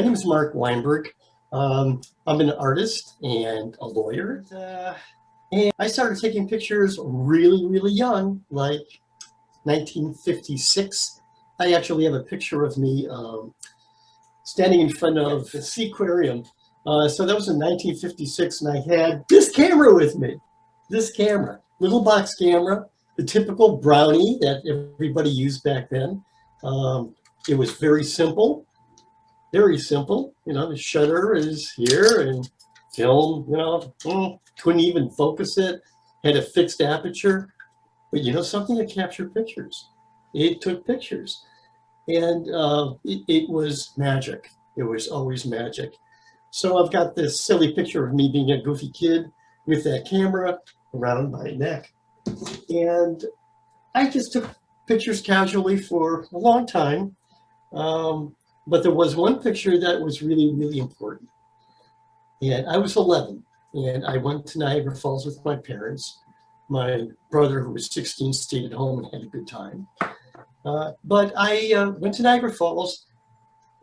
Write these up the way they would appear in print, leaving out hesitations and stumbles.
name is Marc Weinberg. I'm an artist and a lawyer. And I started taking pictures really, really young, like 1956. I actually have a picture of me standing in front of the Seaquarium. So that was in 1956, and I had this camera with me. This camera, little box camera, the typical brownie that everybody used back then. It was very simple. Very simple. You know, the shutter is here and film, couldn't even focus it, had a fixed aperture. But you know something, it captured pictures. It took pictures. And it was magic. It was always magic. So I've got this silly picture of me being a goofy kid with that camera around my neck. And I just took pictures casually for a long time. But there was one picture that was really, really important. And I was 11, and I went to Niagara Falls with my parents. My brother, who was 16, stayed at home and had a good time. But I went to Niagara Falls,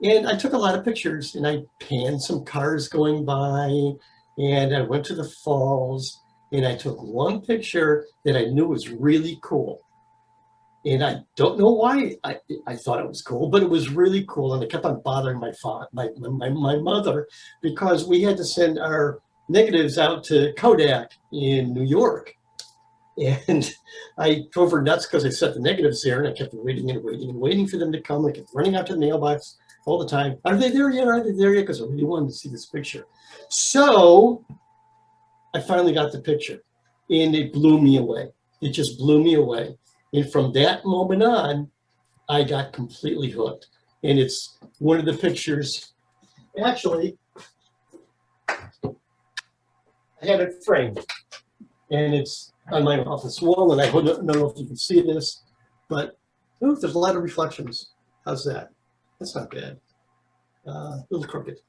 and I took a lot of pictures, and I panned some cars going by, and I went to the falls, and I took one picture that I knew was really cool. And I don't know why I thought it was cool, but it was really cool. And I kept on bothering my mother because we had to send our negatives out to Kodak in New York. And I drove her nuts because I set the negatives there, and I kept waiting and waiting and waiting for them to come. I kept running out to the mailbox all the time. Are they there yet? Are they there yet? Because I really wanted to see this picture. So I finally got the picture, and it blew me away. It just blew me away. And from that moment on, I got completely hooked. And it's one of the pictures. Actually, I had it framed, and it's on my office wall. And I don't know if you can see this, but ooh, there's a lot of reflections. How's that? That's not bad. A little crooked.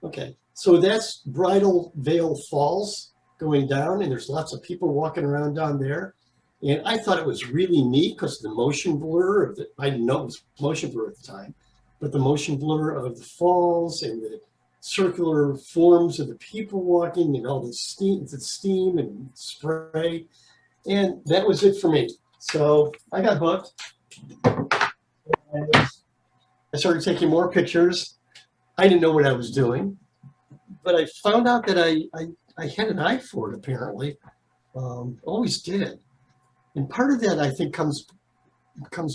Okay, so that's Bridal Veil Falls going down, and there's lots of people walking around down there. And I thought it was really neat because of the motion blur of the, I didn't know it was motion blur at the time, but the motion blur of the falls and the circular forms of the people walking and all the steam and spray. And that was it for me. So I got hooked. And I started taking more pictures. I didn't know what I was doing, but I found out that I had an eye for it, apparently. Always did. And part of that, I think, comes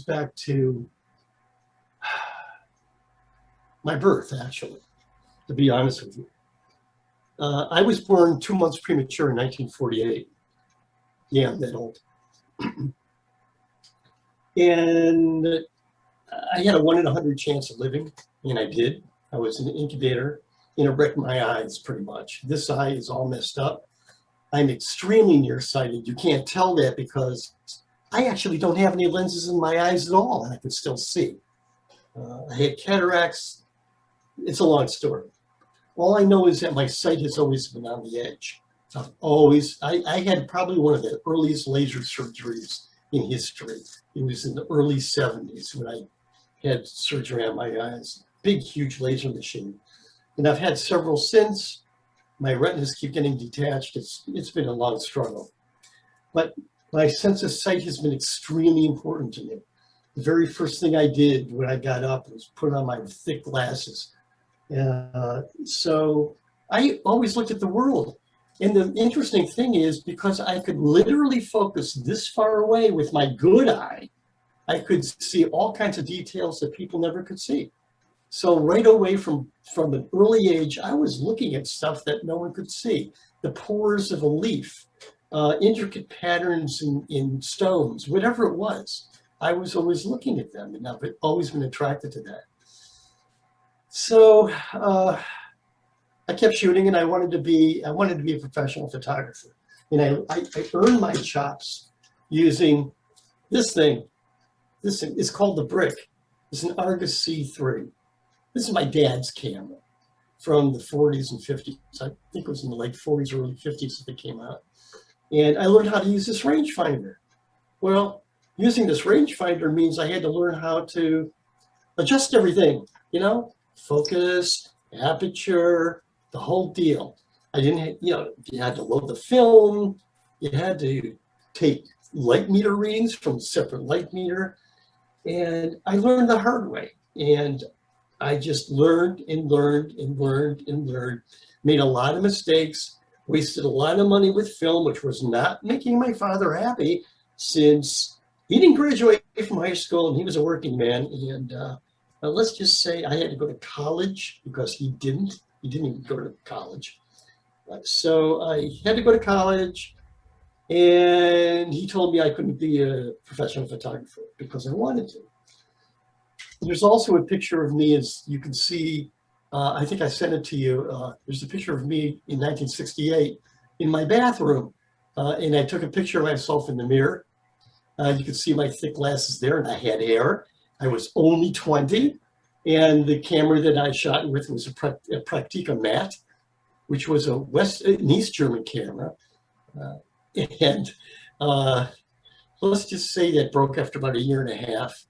back to my birth, actually, to be honest with you. I was born 2 months premature in 1948. Yeah, I'm that old. And I had a 1 in 100 chance of living, and I did. I was in an incubator, and it wrecked my eyes pretty much. This eye is all messed up. I'm extremely nearsighted. You can't tell that because I actually don't have any lenses in my eyes at all, and I can still see. I had cataracts. It's a long story. All I know is that my sight has always been on the edge. I had probably one of the earliest laser surgeries in history. It was in the early 70s when I had surgery on my eyes. Big, huge laser machine. And I've had several since. My retinas keep getting detached. It's been a long struggle. But my sense of sight has been extremely important to me. The very first thing I did when I got up was put on my thick glasses. So I always looked at the world. And the interesting thing is, because I could literally focus this far away with my good eye, I could see all kinds of details that people never could see. So right away from an early age, I was looking at stuff that no one could see. The pores of a leaf, intricate patterns in stones, whatever it was. I was always looking at them, and I've always been attracted to that. So I kept shooting, and I wanted to be a professional photographer. And I earned my chops using this thing. This thing is called the Brick. It's an Argus C3. This is my dad's camera from the 40s and 50s. I think it was in the late 40s, early 50s that it came out. And I learned how to use this rangefinder. Well, using this rangefinder means I had to learn how to adjust everything, you know? focus, aperture, the whole deal. I didn't, you had to load the film. You had to take light meter readings from a separate light meter. And I learned the hard way. And I just learned and learned and learned and learned, made a lot of mistakes, wasted a lot of money with film, which was not making my father happy since he didn't graduate from high school and he was a working man. And let's just say I had to go to college because he didn't even go to college. So I had to go to college, and he told me I couldn't be a professional photographer because I wanted to. There's also a picture of me, as you can see, I think I sent it to you. There's a picture of me in 1968 in my bathroom, and I took a picture of myself in the mirror. You can see my thick glasses there, and I had hair. I was only 20, and the camera that I shot with was a Praktika Mat, which was an East German camera. And let's just say that broke after about a year and a half.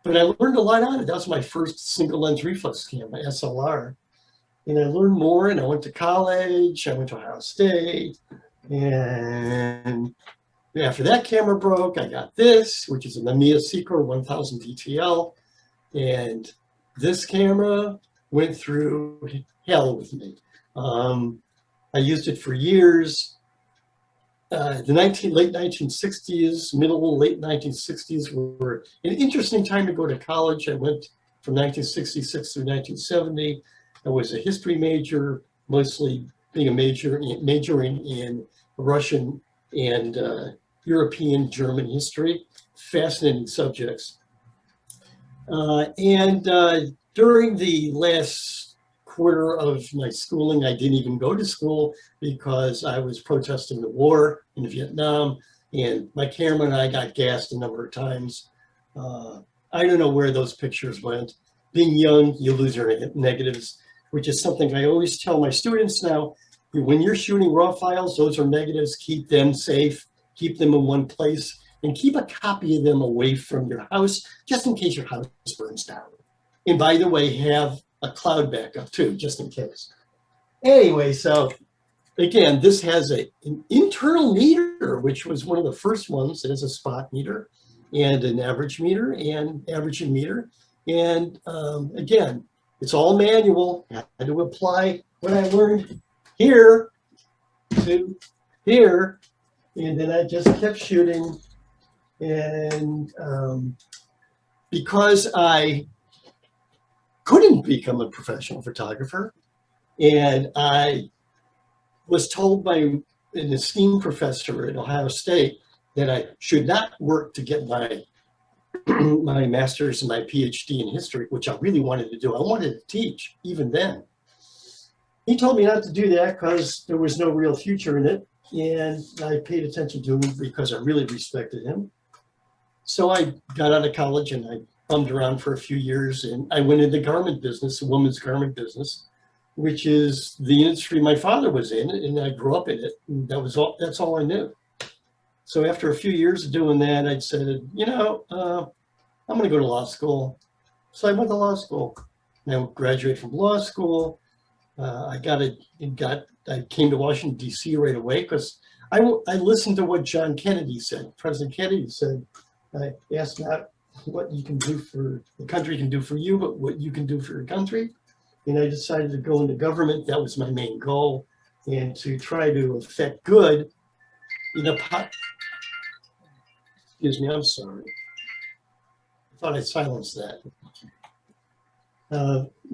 But I learned a lot on it. That was my first single lens reflex camera, SLR. And I learned more, and I went to college. I went to Ohio State. And after that camera broke, I got this, which is a Mamiya Secret 1000 DTL. And this camera went through hell with me. I used it for years. The late 1960s, middle, late 1960s were an interesting time to go to college. I went from 1966 through 1970. I was a history major, mostly being a majoring in Russian and European German history, fascinating subjects. During the last quarter of my schooling, I didn't even go to school because I was protesting the war in Vietnam, and my camera and I got gassed a number of times. I don't know where those pictures went. Being young, you lose your negatives, which is something I always tell my students now. When you're shooting raw files, those are negatives. Keep them safe, keep them in one place, and keep a copy of them away from your house, just in case your house burns down. And by the way, have a cloud backup too, just in case. Anyway, so again, this has an internal meter, which was one of the first ones. It has a spot meter and an average meter and averaging meter. And again, it's all manual. I had to apply what I learned here to here. And then I just kept shooting. And because I couldn't become a professional photographer, and I was told by an esteemed professor at Ohio State that I should not work to get my my master's and my PhD in history, which I really wanted to do. I wanted to teach even then. He told me not to do that because there was no real future in it, and I paid attention to him because I really respected him. So I got out of college and I bummed around for a few years, and I went into garment business, the women's garment business, which is the industry my father was in, and I grew up in it. And that's all I knew. So after a few years of doing that, I said, I'm going to go to law school. So I went to law school. And I graduated from law school. I came to Washington, D.C. right away because I listened to what John Kennedy said. President Kennedy said, I asked not what you can do for the country can do for you, but what you can do for your country. And I decided to go into government. That was my main goal, and to try to affect good in a excuse me, I'm sorry. I thought I silenced that.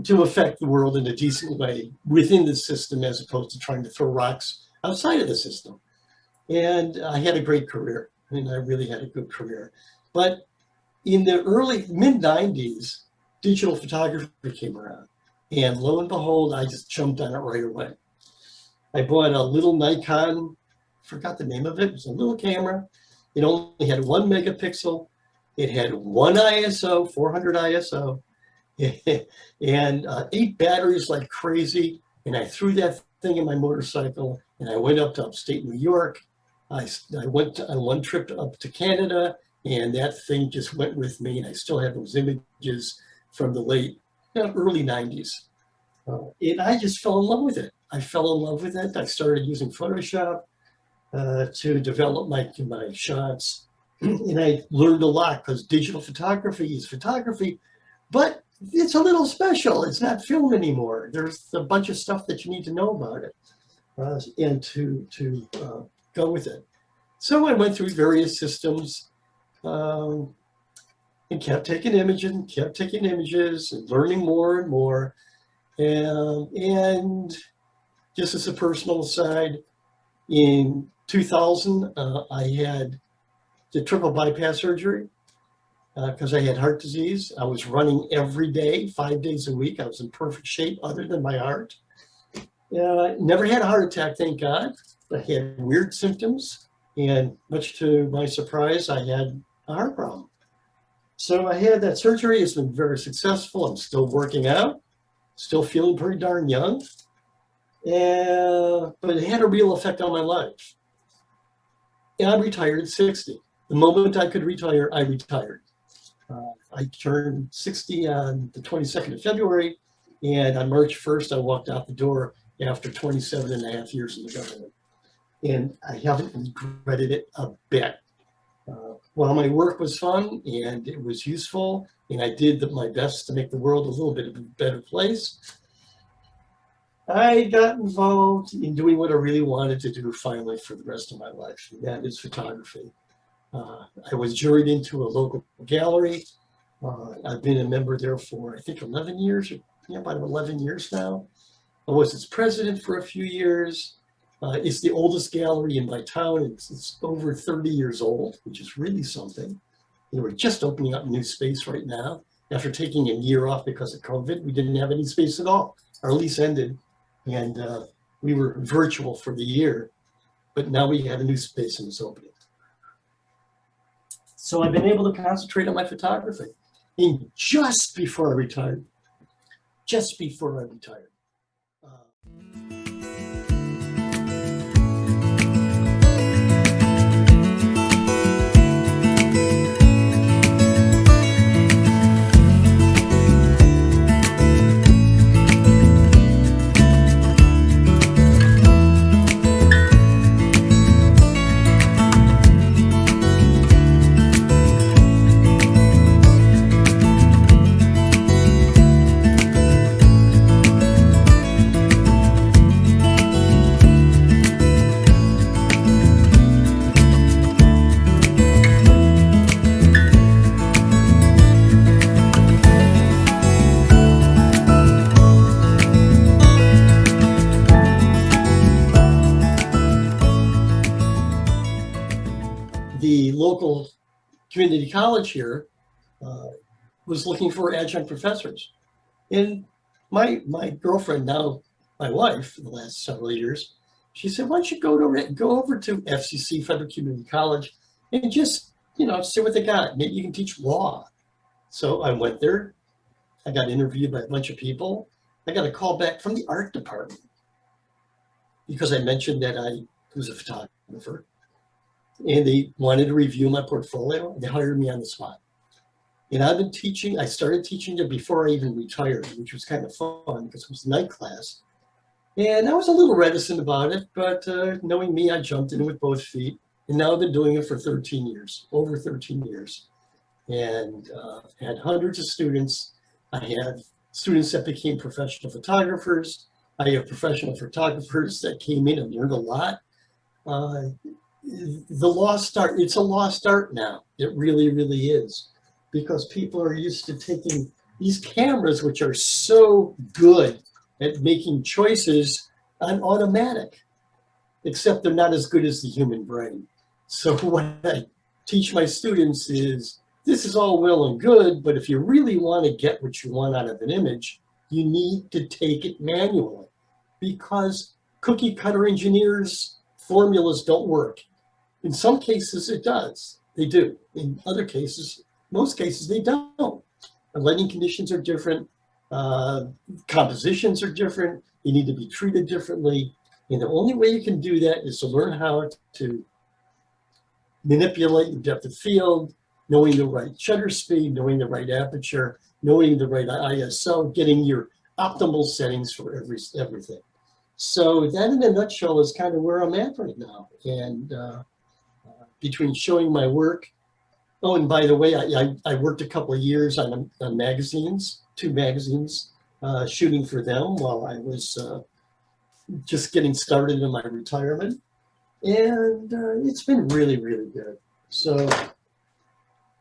To affect the world in a decent way within the system, as opposed to trying to throw rocks outside of the system. And I had a great career. I mean, I really had a good career. But in the mid-90s, digital photography came around. And lo and behold, I just jumped on it right away. I bought a little Nikon, forgot the name of it. It was a little camera. It only had 1 megapixel. It had 1 ISO, 400 ISO, and 8 batteries like crazy. And I threw that thing in my motorcycle, and I went up to upstate New York. I went on one trip up to Canada, and that thing just went with me. And I still have those images from the late early 90s. And I just fell in love with it. I fell in love with it. I started using Photoshop to develop my shots. And I learned a lot because digital photography is photography, but it's a little special. It's not film anymore. There's a bunch of stuff that you need to know about it and to go with it. So I went through various systems and kept taking images and learning more and more. And just as a personal aside, in 2000, I had the triple bypass surgery because I had heart disease. I was running every day, 5 days a week. I was in perfect shape other than my heart. Never had a heart attack, thank God. I had weird symptoms, and much to my surprise, I had a heart problem. So I had that surgery. It's been very successful. I'm still working out, still feeling pretty darn young. But it had a real effect on my life. And I retired at 60. The moment I could retire, I retired. I turned 60 on the 22nd of February, and on March 1st, I walked out the door after 27 and a half years in the government. And I haven't regretted it a bit. While my work was fun and it was useful, and I did my best to make the world a little bit of a better place, I got involved in doing what I really wanted to do finally for the rest of my life, and that is photography. I was juried into a local gallery. I've been a member there for, I think, 11 years, about 11 years now. I was its president for a few years. It's the oldest gallery in my town. It's over 30 years old, which is really something. We're just opening up new space right now. After taking a year off because of COVID, we didn't have any space at all. Our lease ended, and we were virtual for the year, but now we have a new space and it's opening. So I've been able to concentrate on my photography. And just before I retired, the local community college here was looking for adjunct professors. And my girlfriend, now my wife for the last several years, she said, why don't you go over to FCC, Federal Community College, and just, see what they got. Maybe you can teach law. So I went there. I got interviewed by a bunch of people. I got a call back from the art department because I mentioned that I was a photographer. And they wanted to review my portfolio. They hired me on the spot. And I've been teaching. I started teaching there before I even retired, which was kind of fun because it was a night class. And I was a little reticent about it, but knowing me, I jumped in with both feet. And now I've been doing it for 13 years, over 13 years. And had hundreds of students. I have students that became professional photographers. I have professional photographers that came in and learned a lot. It's a lost art now. It really, really is. Because people are used to taking these cameras, which are so good at making choices on automatic, except they're not as good as the human brain. So what I teach my students is, this is all well and good, but if you really want to get what you want out of an image, you need to take it manually. Because cookie cutter engineers' formulas don't work. In some cases, it does. They do. In other cases, most cases, they don't. The lighting conditions are different. Compositions are different. They need to be treated differently. And the only way you can do that is to learn how to manipulate the depth of field, knowing the right shutter speed, knowing the right aperture, knowing the right ISO, getting your optimal settings for everything. So that in a nutshell is kind of where I'm at right now. And between showing my work, oh, and by the way, I worked a couple of years on magazines, 2 magazines, shooting for them while I was just getting started in my retirement. And it's been really, really good. So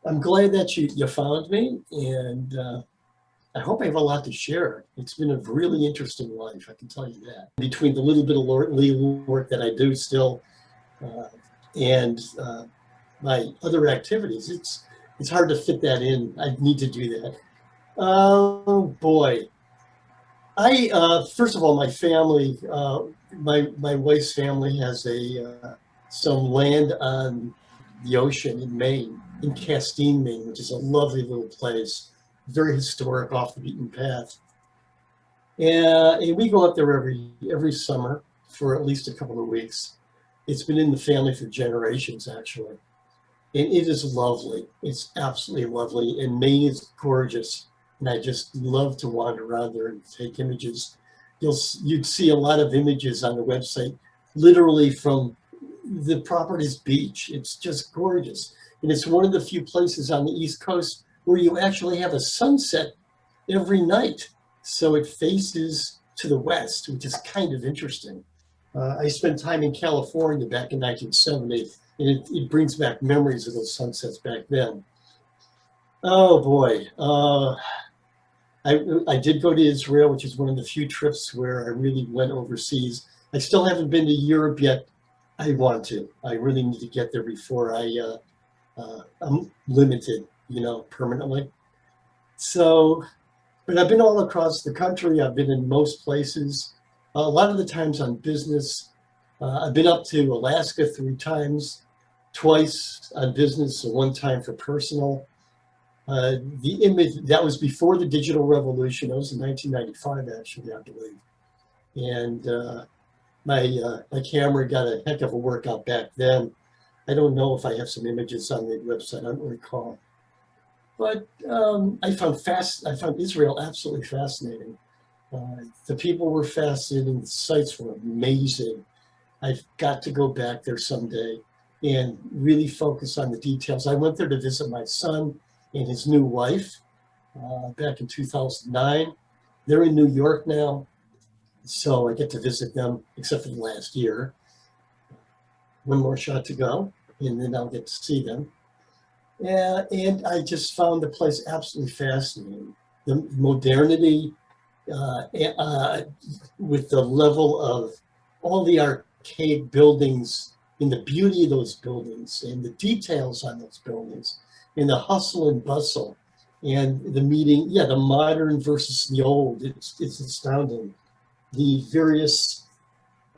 I'm glad that you found me, and I hope I have a lot to share. It's been a really interesting life, I can tell you that. Between the little bit of legal work that I do still and my other activities, it's hard to fit that in. I need to do that. Oh boy. First of all, my family, my wife's family has some land on the ocean in Maine, in Castine, Maine, which is a lovely little place, very historic, off the beaten path. And we go up there every summer for at least a couple of weeks. It's been in the family for generations, actually. And it is lovely. It's absolutely lovely. And Maine is gorgeous. And I just love to wander around there and take images. You'd see a lot of images on the website, literally from the property's beach. It's just gorgeous. And it's one of the few places on the East Coast where you actually have a sunset every night. So it faces to the west, which is kind of interesting. I spent time in California back in 1970, and it brings back memories of those sunsets back then. Oh boy. I did go to Israel, which is one of the few trips where I really went overseas. I still haven't been to Europe yet. I want to. I really need to get there before I'm limited, permanently. So, but I've been all across the country. I've been in most places, a lot of the times on business. I've been up to Alaska 3 times, twice on business, and 1 time for personal. The image, that was before the digital revolution. That was in 1995, actually, I believe. And my camera got a heck of a workout back then. I don't know if I have some images on the website. I don't recall. But I found Israel absolutely fascinating. The people were fascinating. The sites were amazing. I've got to go back there someday and really focus on the details. I went there to visit my son and his new wife back in 2009. They're in New York now, so I get to visit them, except for the last year. 1 more shot to go, and then I'll get to see them. And I just found the place absolutely fascinating. The modernity with the level of all the archaic buildings and the beauty of those buildings and the details on those buildings and the hustle and bustle and the meeting, the modern versus the old. It's astounding. The various,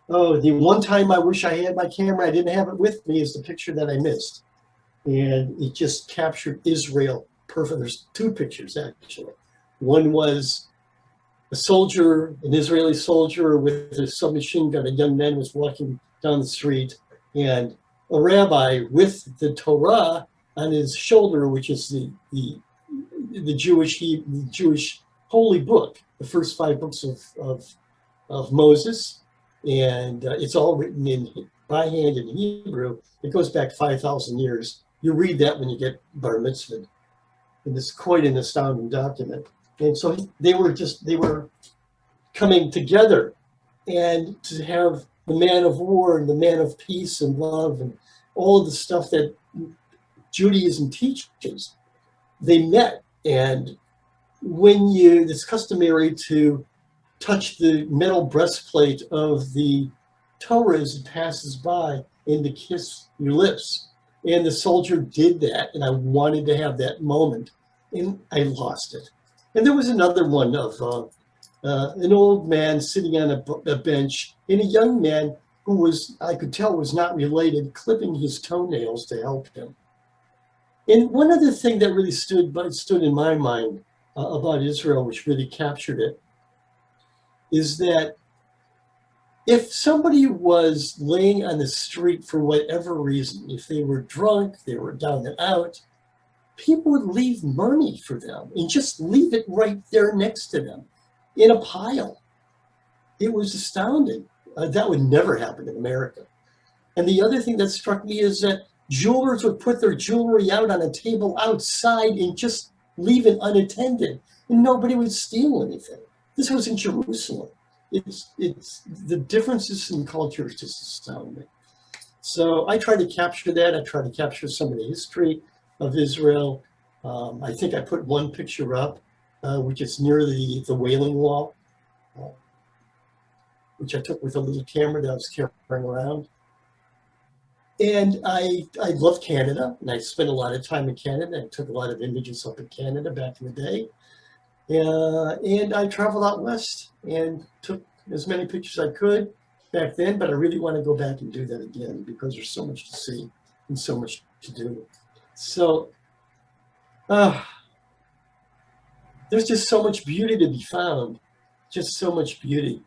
the one time I wish I had my camera, I didn't have it with me, is the picture that I missed. And it just captured Israel perfect. There's 2 pictures, actually. One was a soldier, an Israeli soldier with a submachine gun. A young man was walking down the street, and a rabbi with the Torah on his shoulder, which is the Jewish holy book, the first 5 books of Moses, and it's all written by hand in Hebrew. It goes back 5,000 years. You read that when you get bar mitzvah, and it's quite an astounding document. And so they were coming together, and to have the man of war and the man of peace and love and all of the stuff that Judaism teaches, they met. And when it's customary to touch the metal breastplate of the Torah as it passes by and to kiss your lips. And the soldier did that, and I wanted to have that moment, and I lost it. And there was another one of an old man sitting on a bench, and a young man who I could tell was not related, clipping his toenails to help him. And one other thing that really stood in my mind about Israel, which really captured it, is that if somebody was laying on the street for whatever reason, if they were drunk, they were down and out, people would leave money for them and just leave it right there next to them in a pile. It was astounding. That would never happen in America. And the other thing that struck me is that jewelers would put their jewelry out on a table outside and just leave it unattended, and nobody would steal anything. This was in Jerusalem. It's the differences in culture is just astounding. So I try to capture that. I try to capture some of the history of Israel. I think I put one picture up, which is near the Wailing Wall, which I took with a little camera that I was carrying around. And I love Canada, and I spent a lot of time in Canada. I took a lot of images up in Canada back in the day. And I traveled out west and took as many pictures as I could back then, but I really want to go back and do that again because there's so much to see and so much to do. So there's just so much beauty to be found, just so much beauty.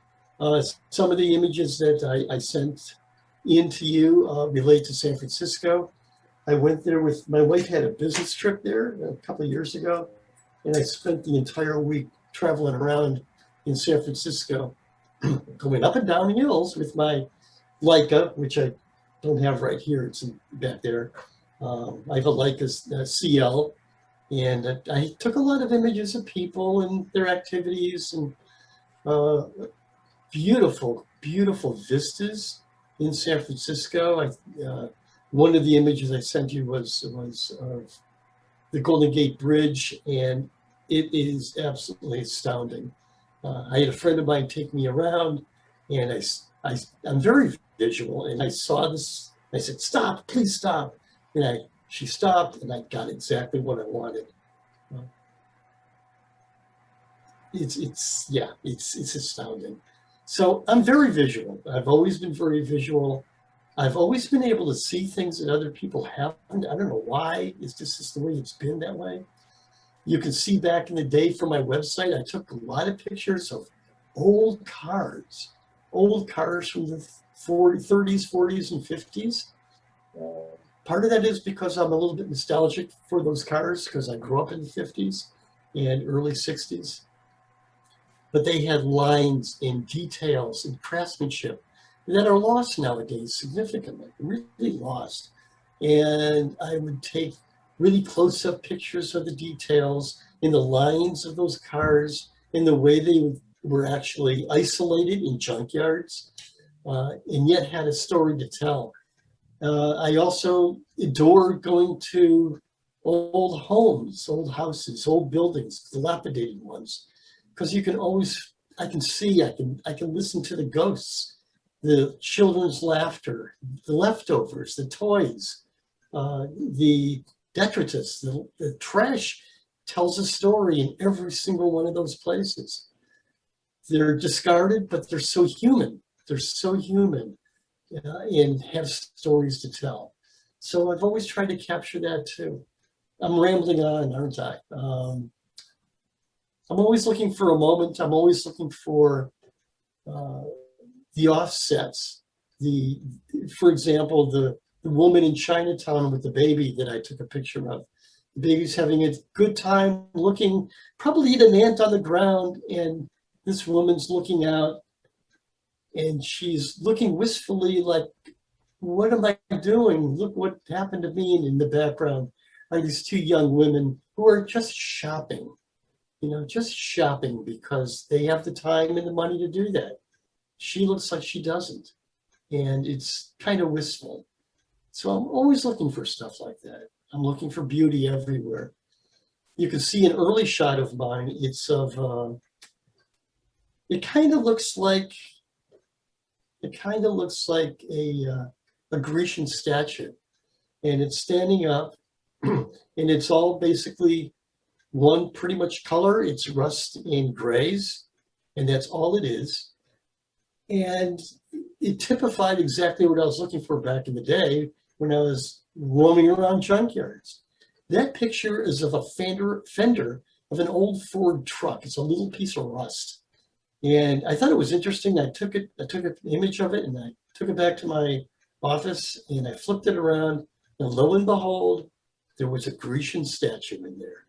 Some of the images that I sent in to you relate to San Francisco. I went there with, my wife had a business trip there a couple of years ago, and I spent the entire week traveling around in San Francisco, going up and down hills with my Leica, which I don't have right here, it's back there. I have a Leica CL, and I took a lot of images of people and their activities and beautiful, beautiful vistas in San Francisco. One of the images I sent you was of the Golden Gate Bridge, and it is absolutely astounding. I had a friend of mine take me around, and I'm very visual, and I saw this. I said, "Stop! Please stop!" And she stopped, and I got exactly what I wanted. It's astounding. So I'm very visual. I've always been very visual. I've always been able to see things that other people haven't. I don't know why. It's just the way it's been that way. You can see back in the day from my website, I took a lot of pictures of old cars from the 30s, 40s, and 50s. Part of that is because I'm a little bit nostalgic for those cars because I grew up in the 50s and early 60s. But they had lines and details and craftsmanship that are lost nowadays significantly, really lost. And I would take really close-up pictures of the details in the lines of those cars, in the way they were actually isolated in junkyards, and yet had a story to tell. I also adore going to old homes, old houses, old buildings, dilapidated ones, because you can always, I can see, I can listen to the ghosts, the children's laughter, the leftovers, the toys, the detritus, the trash tells a story in every single one of those places. They're discarded, but they're so human. They're so human and have stories to tell. So I've always tried to capture that too. I'm rambling on, aren't I? I'm always looking for a moment. I'm always looking for the offsets. For example, the woman in Chinatown with the baby that I took a picture of. The baby's having a good time looking, probably at an ant on the ground, and this woman's looking out, and she's looking wistfully like, what am I doing? Look what happened to me. And in the background are these two young women who are just shopping, just shopping because they have the time and the money to do that. She looks like she doesn't, and it's kind of wistful. So I'm always looking for stuff like that. I'm looking for beauty everywhere. You can see an early shot of mine. It's of, it kind of looks like a Grecian statue, and it's standing up, and it's all basically one pretty much color. It's rust and grays, and that's all it is. And it typified exactly what I was looking for back in the day when I was roaming around junkyards. That picture is of a fender of an old Ford truck. It's a little piece of rust. And I thought it was interesting. I took an image of it, and I took it back to my office, and I flipped it around, and lo and behold, there was a Grecian statue in there.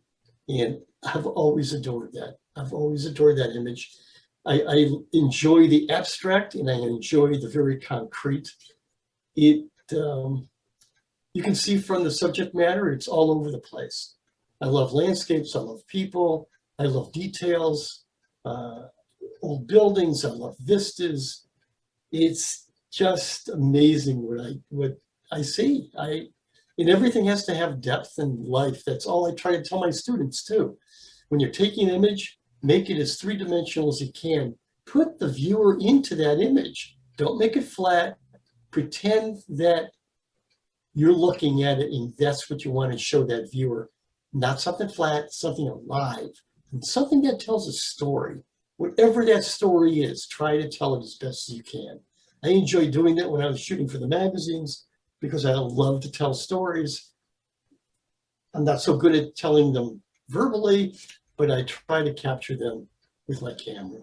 And I've always adored that. I've always adored that image. I enjoy the abstract and I enjoy the very concrete. You can see from the subject matter, it's all over the place. I love landscapes, I love people, I love details, old buildings, I love vistas. It's just amazing what I see. And everything has to have depth and life. That's all I try to tell my students too. When you're taking an image, make it as three-dimensional as you can. Put the viewer into that image. Don't make it flat. Pretend that you're looking at it and that's what you want to show that viewer. Not something flat, something alive, and something that tells a story. Whatever that story is, try to tell it as best as you can. I enjoyed doing that when I was shooting for the magazines because I love to tell stories. I'm not so good at telling them verbally, but I try to capture them with my camera.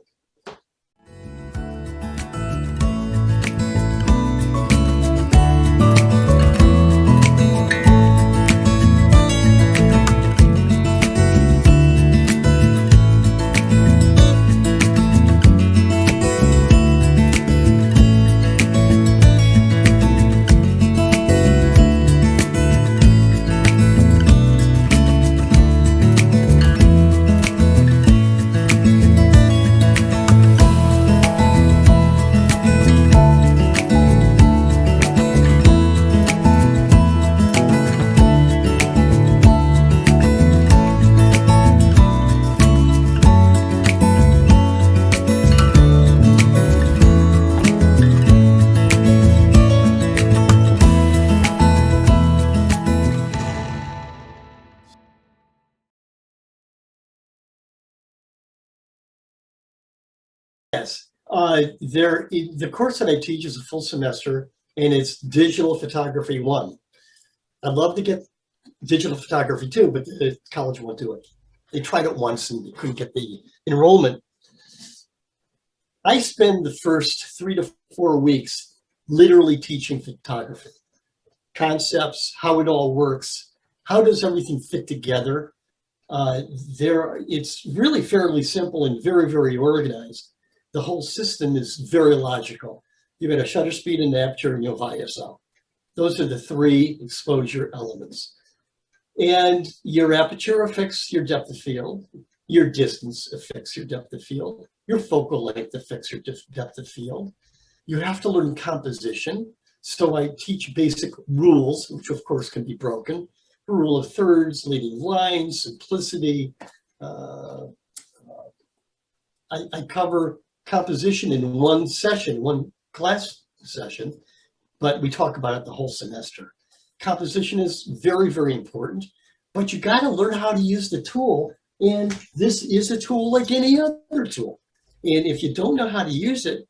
Yes, the course that I teach is a full semester, and it's digital photography 1. I'd love to get digital photography 2, but the college won't do it. They tried it once and they couldn't get the enrollment. I spend the first 3 to 4 weeks literally teaching photography, concepts, how it all works, how does everything fit together. It's really fairly simple and very, very organized. The whole system is very logical. You've got a shutter speed, an aperture, and your ISO. Those are the 3 exposure elements. And your aperture affects your depth of field. Your distance affects your depth of field. Your focal length affects your depth of field. You have to learn composition. So I teach basic rules, which of course can be broken. The rule of thirds, leading lines, simplicity. I cover composition in one session, one class session, but we talk about it the whole semester. Composition is very, very important, but you got to learn how to use the tool. And this is a tool like any other tool. And if you don't know how to use it,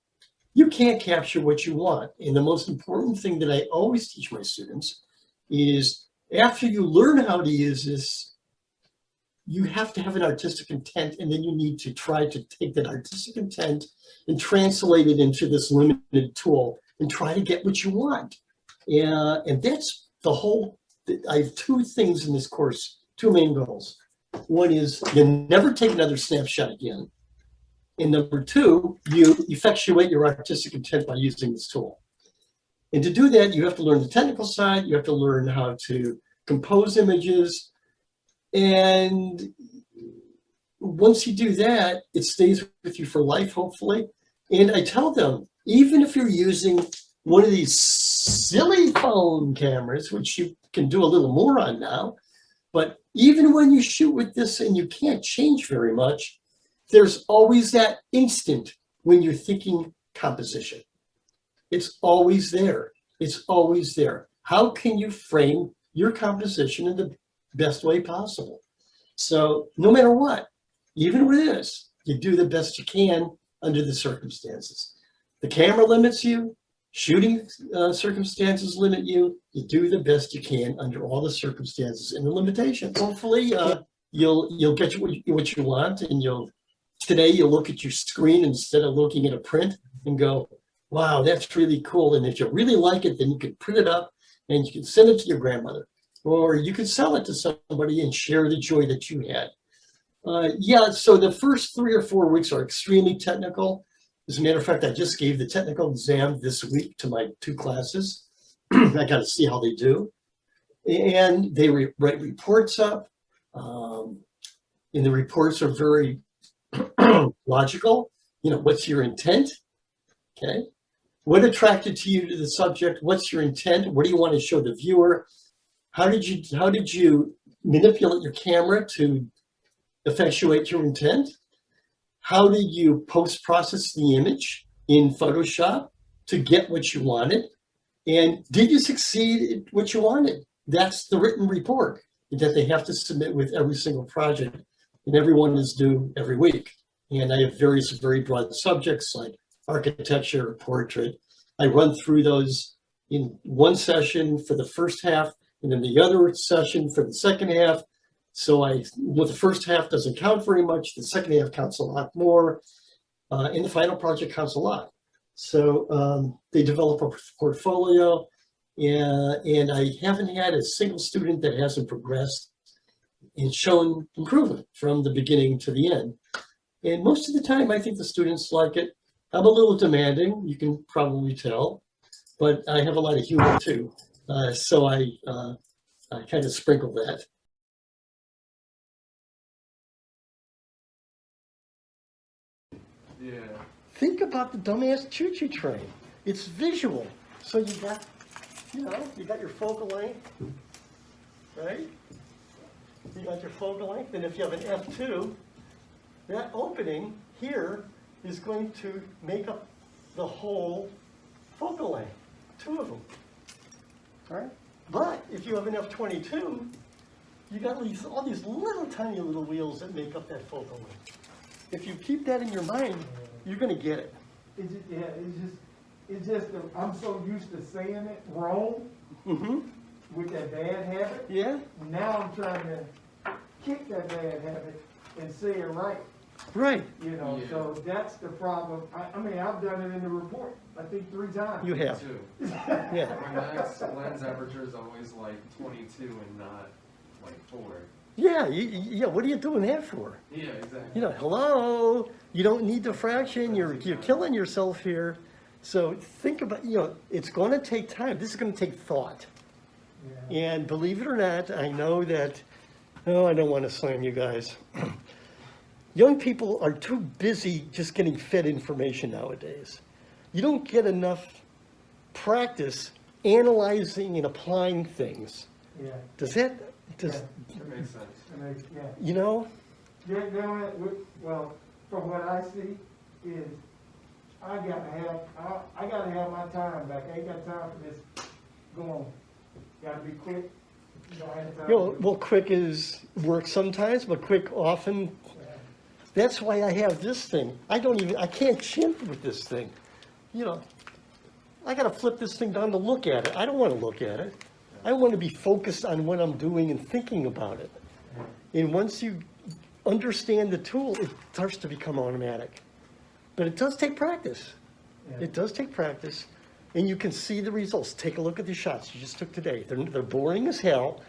you can't capture what you want. And the most important thing that I always teach my students is after you learn how to use this, you have to have an artistic intent, and then you need to try to take that artistic intent and translate it into this limited tool and try to get what you want. And that's the whole, I have 2 things in this course, 2 main goals. One is you never take another snapshot again. And number 2, you effectuate your artistic intent by using this tool. And to do that, you have to learn the technical side, you have to learn how to compose images, and once you do that, it stays with you for life, hopefully. And I tell them, even if you're using one of these silly phone cameras, which you can do a little more on now, but even when you shoot with this and you can't change very much, there's always that instant when you're thinking composition. It's always there. It's always there. How can you frame your composition in the best way possible? So no matter what, even with this, you do the best you can under the circumstances. The camera limits you, shooting circumstances limit you. You do the best you can under all the circumstances and the limitations. Hopefully you'll get what you want, and today you'll look at your screen instead of looking at a print and go, wow, that's really cool. And if you really like it, then you can print it up and you can send it to your grandmother. or you could sell it to somebody and share the joy that you had. Yeah, so the first 3 or 4 weeks are extremely technical. As a matter of fact, I just gave the technical exam this week to my 2 classes. I got to see how they do. And they write reports up. And the reports are very logical. You know, what's your intent? Okay. What attracted to you to the subject? What's your intent? What do you want to show the viewer? How did you manipulate your camera to effectuate your intent? How did you post-process the image in Photoshop to get what you wanted? And did you succeed at what you wanted? That's the written report that they have to submit with every single project, and everyone is due every week. And I have various very broad subjects like architecture, portrait. I run through those in one session for the first half, and then the other session for the second half. So the first half doesn't count very much. The second half counts a lot more. And the final project counts a lot. So they develop a portfolio, and I haven't had a single student that hasn't progressed and shown improvement from the beginning to the end. And most of the time, I think the students like it. I'm a little demanding, you can probably tell, but I have a lot of humor too. So I kind of sprinkle that. Yeah. Think about the dumbass choo-choo train. It's visual. So you got your focal length, right? You got your focal length, and if you have an f2, that opening here is going to make up the whole focal length, 2 of them, all right? But if you have an f22, you got all these little tiny little wheels that make up that focal length. If you keep that in your mind, you're going to get it. It's just I'm so used to saying it wrong with that bad habit. Yeah. Now I'm trying to kick that bad habit and say it right. Right. You know, Yeah. so that's the problem. I mean, I've done it in the report, I think 3 times. You have. Too. Yeah. My lens aperture is always like 22 and not like 4. Yeah. Yeah. What are you doing that for? Yeah, exactly. You know, hello. You don't need diffraction. You're killing yourself here. So think about, it's going to take time. This is going to take thought. Yeah. And believe it or not, I know that, I don't want to slam you guys. Young people are too busy just getting fed information nowadays. You don't get enough practice analyzing and applying things. Yeah. That makes sense. Yeah. you know? Well, from what I see is I gotta have my time back. I ain't got time for this going. Gotta be quick. I have time Well, quick works sometimes, but quick often. That's why I have this thing. I can't chimp with this thing. I gotta flip this thing down to look at it. I don't want to look at it. I want to be focused on what I'm doing and thinking about it. And once you understand the tool, it starts to become automatic. But it does take practice. Yeah. It does take practice. And you can see the results. Take a look at the shots you just took today. They're boring as hell,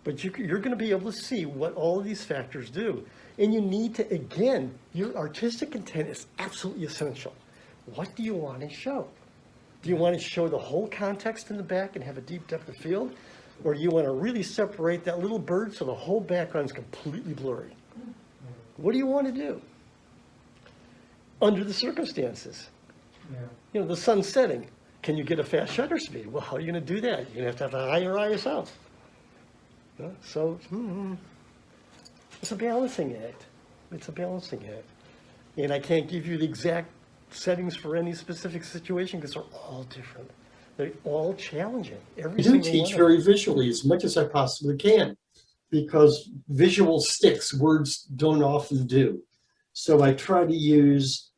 but you're going to be able to see what all of these factors do. And you need to, again, your artistic intent is absolutely essential. What do you want to show? Do you want to show the whole context in the back and have a deep depth of field? Or you want to really separate that little bird so the whole background is completely blurry? What do you want to do? Under the circumstances. Yeah. The sun's setting. Can you get a fast shutter speed? Well, how are you going to do that? You're going to have a higher ISO. So it's a balancing act. It's a balancing act. And I can't give you the exact settings for any specific situation because they're all different. They're all challenging. I do teach very visually as much as I possibly can because visual sticks, words don't often do. So I try to use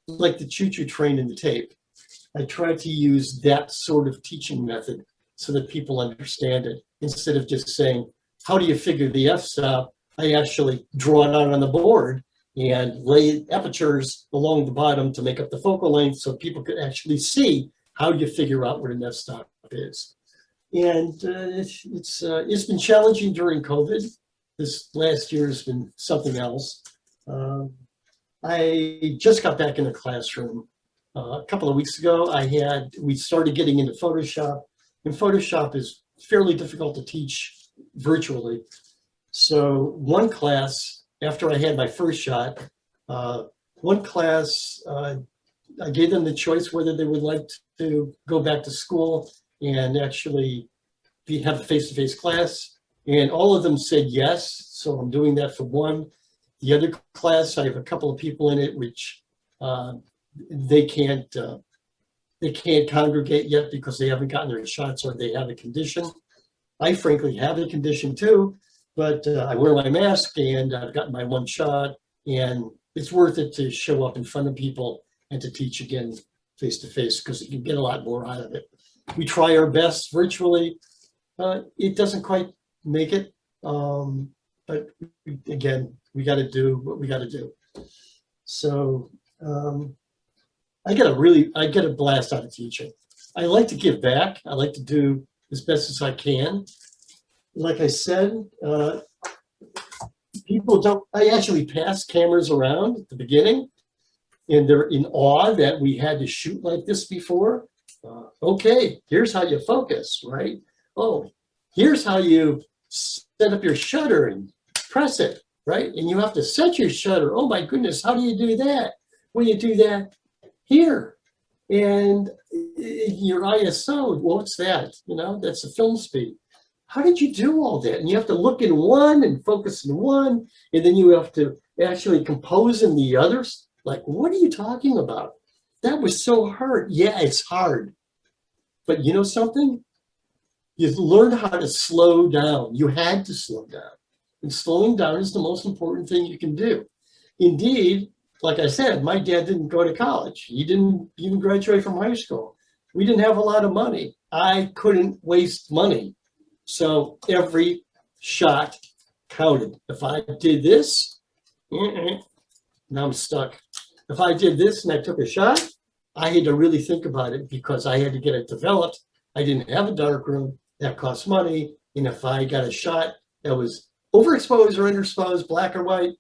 like the choo-choo train in the tape. I try to use that sort of teaching method so that people understand it instead of just saying, how do you figure the f-stop? I actually draw it out on the board and lay apertures along the bottom to make up the focal length so people could actually see how you figure out what an f-stop is. And it's been challenging during COVID. This last year has been something else. I just got back in the classroom a couple of weeks ago. We started getting into Photoshop, and Photoshop is fairly difficult to teach virtually. So one class, after I had my first shot, one class, I gave them the choice whether they would like to go back to school and actually have a face-to-face class. And all of them said yes. So I'm doing that for one. The other class, I have a couple of people in it which they can't congregate yet because they haven't gotten their shots or they have a condition. I frankly have a condition too, but I wear my mask and I've gotten my one shot, and it's worth it to show up in front of people and to teach again face-to-face because you can get a lot more out of it. We try our best virtually. It doesn't quite make it, but again, we got to do what we got to do. So I get a blast out of teaching. I like to give back. I like to do as best as I can. Like I said, I actually pass cameras around at the beginning, and they're in awe that we had to shoot like this before. Okay, here's how you focus, right? Oh, here's how you set up your shutter and press it, right? And you have to set your shutter. Oh my goodness, how do you do that? Well, you do that here. And your ISO, what's that? That's the film speed. How did you do all that? And you have to look in one and focus in one, and then you have to actually compose in the others. Like, what are you talking about? That was so hard. Yeah, it's hard. But you know something? You learned how to slow down. You had to slow down. And slowing down is the most important thing you can do. Indeed, like I said, my dad didn't go to college. He didn't even graduate from high school. We didn't have a lot of money. I couldn't waste money. So every shot counted. If I did this, now I'm stuck. If I did this and I took a shot, I had to really think about it because I had to get it developed. I didn't have a dark room. That cost money. And if I got a shot that was overexposed or underexposed, black or white,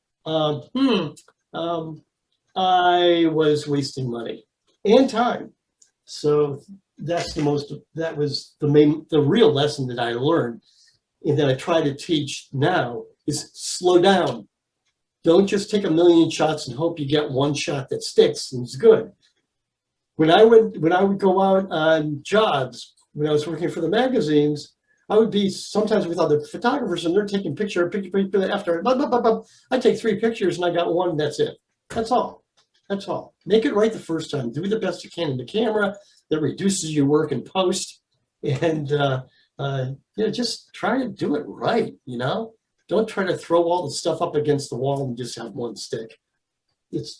I was wasting money and time. So that was the real lesson that I learned and that I try to teach now is slow down. Don't just take a million shots and hope you get one shot that sticks and is good. When I would go out on jobs, when I was working for the magazines, I would be sometimes with other photographers and they're taking picture after, I take 3 pictures and I got one, that's it. That's all. That's all. Make it right the first time. Do the best you can in the camera. That reduces your work in post. And just try to do it right, Don't try to throw all the stuff up against the wall and just have one stick.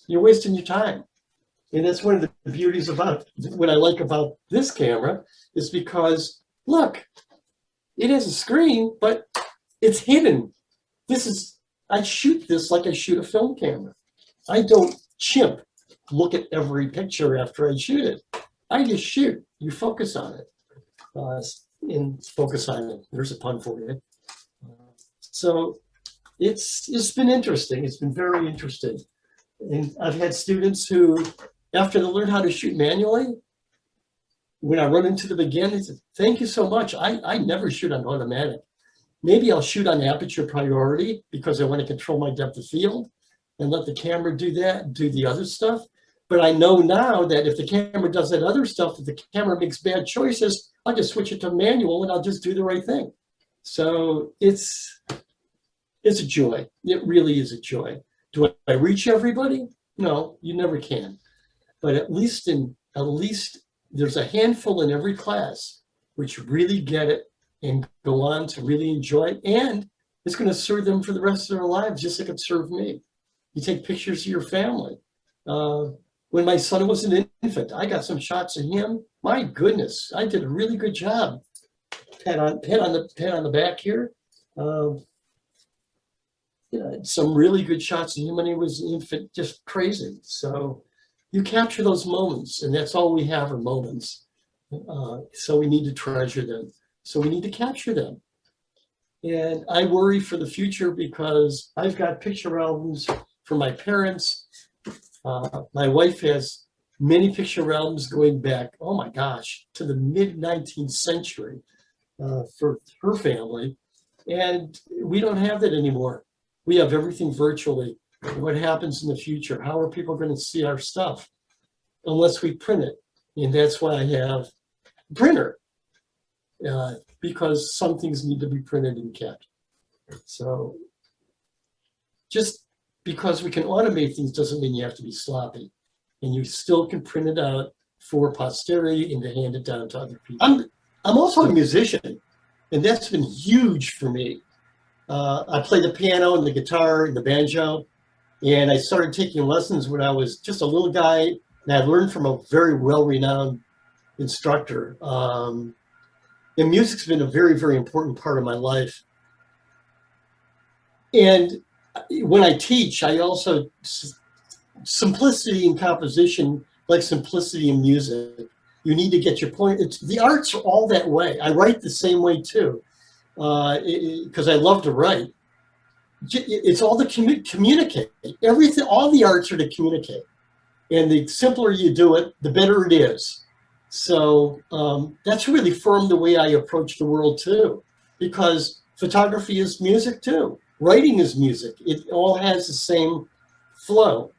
You're wasting your time. And that's one of the beauties about what I like about this camera is because, look, it has a screen, but it's hidden. I shoot this like I shoot a film camera. I don't chimp look at every picture after I shoot it. I just shoot. You focus on it. And focus on it. There's a pun for you. So it's been interesting. It's been very interesting. And I've had students who, after they learn how to shoot manually, when I run into them again, they say, thank you so much. I never shoot on automatic. Maybe I'll shoot on aperture priority because I want to control my depth of field and let the camera do that, do the other stuff. But I know now that if the camera does that other stuff, if the camera makes bad choices, I'll just switch it to manual and I'll just do the right thing. So it's a joy. It really is a joy. Do I reach everybody? No, you never can. But at least there's a handful in every class which really get it and go on to really enjoy it. And it's going to serve them for the rest of their lives, just like it served me. You take pictures of your family. When my son was an infant, I got some shots of him. My goodness, I did a really good job. Pat on the back here. Some really good shots of him when he was an infant, just crazy. So you capture those moments, and that's all we have are moments. So we need to treasure them. So we need to capture them. And I worry for the future because I've got picture albums for my parents. My wife has many picture albums going back, oh my gosh, to the mid-19th century for her family. And we don't have that anymore. We have everything virtually. What happens in the future? How are people going to see our stuff? Unless we print it. And that's why I have a printer. Because some things need to be printed and kept. So just because we can automate things doesn't mean you have to be sloppy. And you still can print it out for posterity and to hand it down to other people. I'm also a musician, and that's been huge for me. I play the piano and the guitar and the banjo, and I started taking lessons when I was just a little guy, and I learned from a very well-renowned instructor. And music's been a very, very important part of my life. And when I teach, I also, simplicity in composition, like simplicity in music. You need to get your point. The arts are all that way. I write the same way too, because I love to write. It's all to communicate. Everything, all the arts are to communicate. And the simpler you do it, the better it is. So that's really formed the way I approach the world too, because photography is music too. Writing is music. It all has the same flow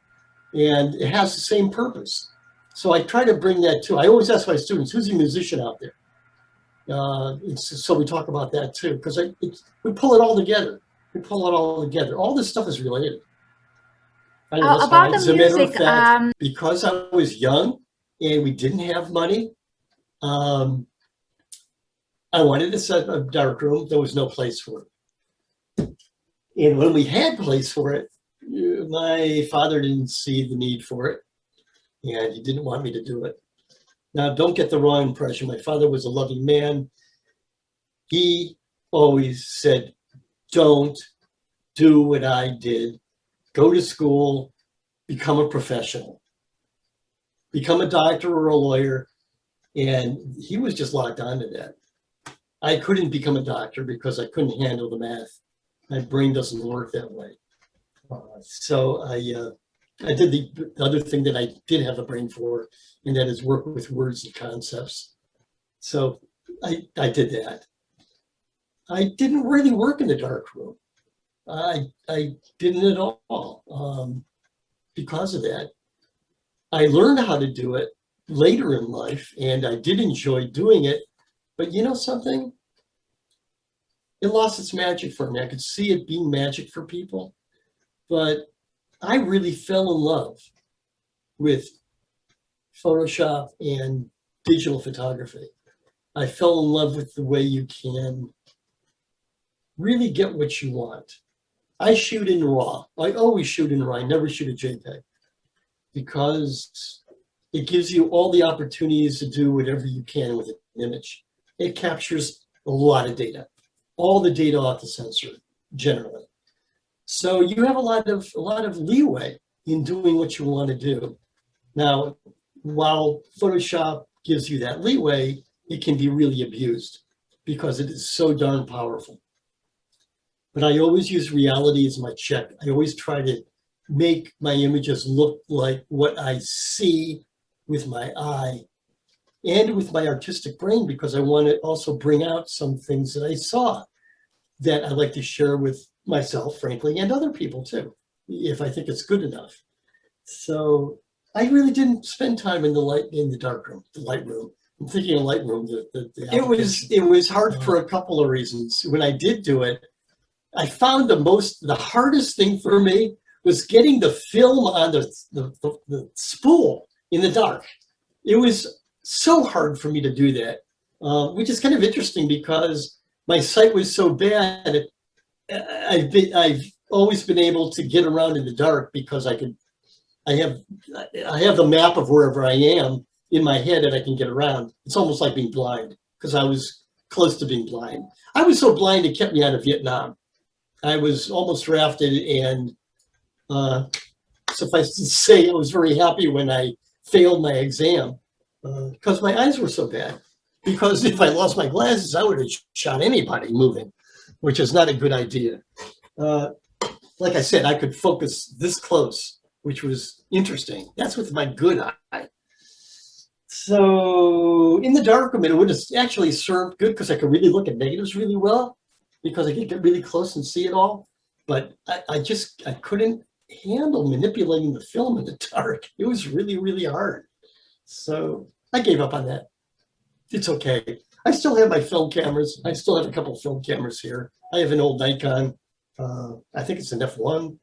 and it has the same purpose. So I try to bring that too. I always ask my students, who's a musician out there? So we talk about that too, because we pull it all together. We pull it all together. All this stuff is related. About the As a matter of music, fact, because I was young and we didn't have money, I wanted to set a dark room. There was no place for it. And when we had place for it, my father didn't see the need for it, and he didn't want me to do it. Now, don't get the wrong impression. My father was a loving man. He always said, don't do what I did. Go to school, become a professional, become a doctor or a lawyer. And he was just locked onto that. I couldn't become a doctor because I couldn't handle the math. My brain doesn't work that way. So I did the other thing that I did have a brain for, and that is work with words and concepts. So I did that. I didn't really work in the dark room. I didn't at all because of that. I learned how to do it later in life, and I did enjoy doing it. But you know something? It lost its magic for me. I could see it being magic for people, but I really fell in love with Photoshop and digital photography. I fell in love with the way you can really get what you want. I shoot in RAW. I always shoot in RAW. I never shoot a JPEG because it gives you all the opportunities to do whatever you can with an image. It captures a lot of data, all the data off the sensor generally. So you have a lot of leeway in doing what you want to do. Now, while Photoshop gives you that leeway, it can be really abused because it is so darn powerful. But I always use reality as my check. I always try to make my images look like what I see with my eye and with my artistic brain, because I want to also bring out some things that I saw that I'd like to share with myself, frankly, and other people too, if I think it's good enough. So I really didn't spend time in the dark room, the light room. I'm thinking of Lightroom. It was hard for a couple of reasons. When I did do it, I found the hardest thing for me was getting the film on the spool in the dark. It was so hard for me to do that, which is kind of interesting because my sight was so bad. I've always been able to get around in the dark because I have the map of wherever I am in my head and I can get around. It's almost like being blind because I was close to being blind. I was so blind it kept me out of Vietnam. I was almost drafted, and suffice to say, I was very happy when I failed my exam because my eyes were so bad. Because if I lost my glasses, I would have shot anybody moving, which is not a good idea. Like I said, I could focus this close, which was interesting. That's with my good eye. So in the darkroom, it would have actually served good because I could really look at negatives really well because I could get really close and see it all. But I couldn't handle manipulating the film in the dark. It was really, really hard. So I gave up on that. It's okay. I still have my film cameras. I still have a couple of film cameras here. I have an old Nikon. I think it's an F1.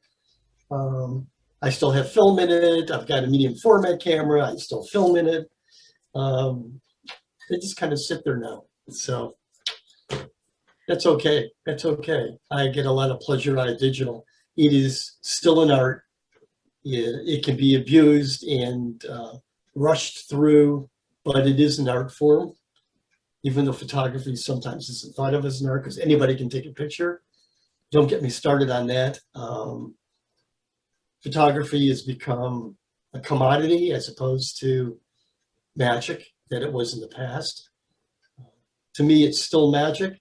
I still have film in it. I've got a medium format camera. I still film in it. They just kind of sit there now. So that's okay. That's okay. I get a lot of pleasure out of digital. It is still an art. It can be abused and rushed through, but it is an art form. Even though photography sometimes isn't thought of as an art because anybody can take a picture. Don't get me started on that. Photography has become a commodity as opposed to magic that it was in the past. To me, it's still magic.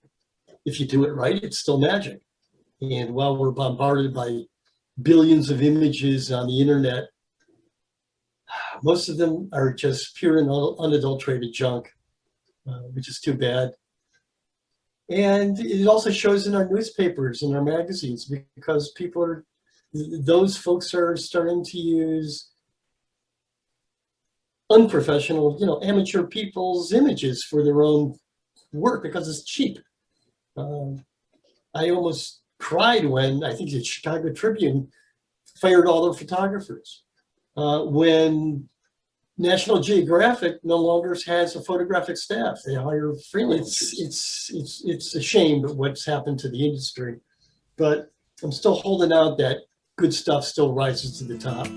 If you do it right, it's still magic. And while we're bombarded by billions of images on the internet, most of them are just pure and unadulterated junk, which is too bad. And it also shows in our newspapers and our magazines because those folks are starting to use unprofessional, amateur people's images for their own work because it's cheap. I almost cried when I think the Chicago Tribune fired all their photographers. When National Geographic no longer has a photographic staff. They hire freelancers. It's a shame what's happened to the industry, but I'm still holding out that good stuff still rises to the top.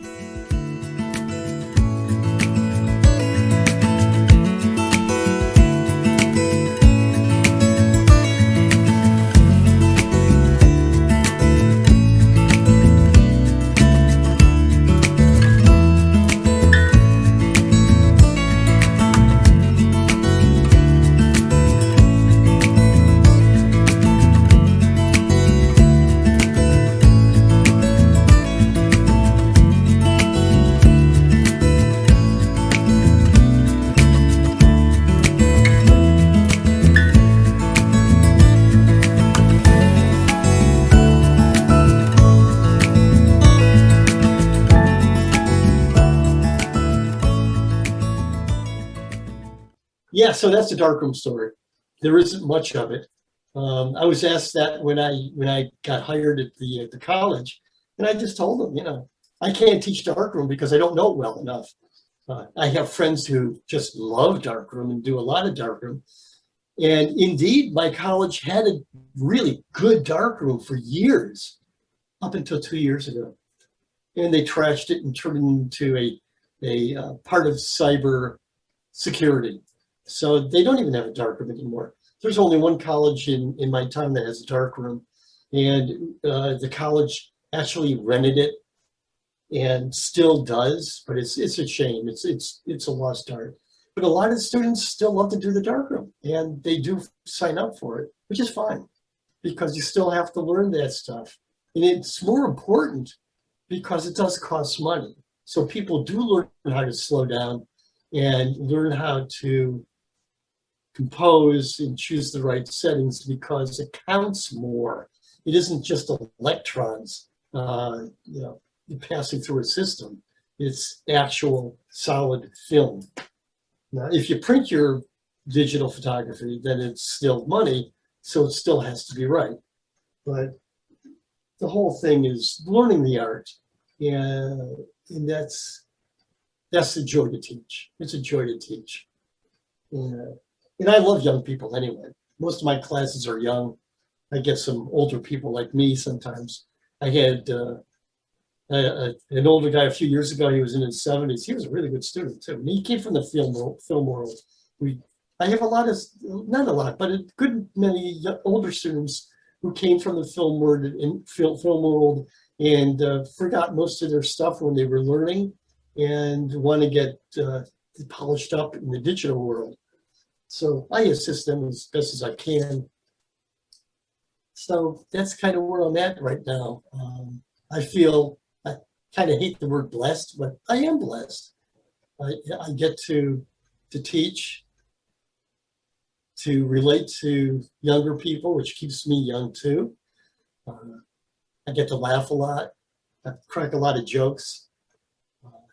Yeah, so that's the darkroom story. There isn't much of it. I was asked that when I got hired at the college, and I just told them, I can't teach darkroom because I don't know it well enough. I have friends who just love darkroom and do a lot of darkroom. And indeed, my college had a really good darkroom for years, up until 2 years ago. And they trashed it and turned it into a part of cyber security. So they don't even have a darkroom anymore. There's only one college in my time that has a darkroom, and the college actually rented it and still does, but it's a shame. It's a lost art. But a lot of students still love to do the darkroom, and they do sign up for it, which is fine, because you still have to learn that stuff. And it's more important because it does cost money. So people do learn how to slow down and learn how to compose and choose the right settings because it counts more. It isn't just electrons, passing through a system. It's actual solid film. Now, if you print your digital photography, then it's still money, so it still has to be right. But the whole thing is learning the art, and that's the joy to teach. It's a joy to teach. And I love young people anyway. Most of my classes are young. I get some older people like me sometimes. I had an older guy a few years ago. He was in his 70s. He was a really good student too. And he came from the film world. I have not a lot, but a good many older students who came from the film world and forgot most of their stuff when they were learning and want to get polished up in the digital world. So I assist them as best as I can. So that's kind of where I'm at right now. I feel, I kind of hate the word blessed, but I am blessed. I get to teach, to relate to younger people, which keeps me young too. I get to laugh a lot. I crack a lot of jokes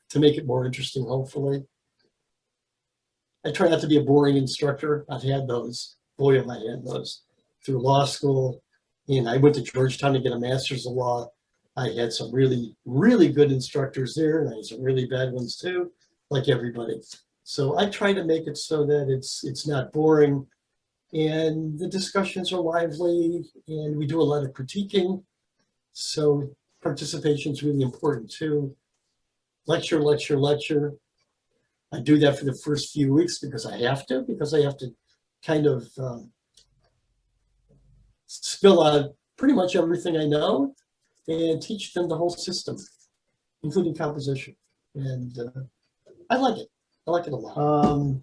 to make it more interesting, hopefully. I try not to be a boring instructor. I've had those. Boy, have I had those. Through law school, and I went to Georgetown to get a master's of law. I had some really, really good instructors there, and I had some really bad ones too, like everybody. So I try to make it so that it's not boring, and the discussions are lively, and we do a lot of critiquing. So participation is really important too. Lecture, lecture, lecture. I do that for the first few weeks because I have to kind of spill out pretty much everything I know and teach them the whole system, including composition. And I like it. I like it a lot.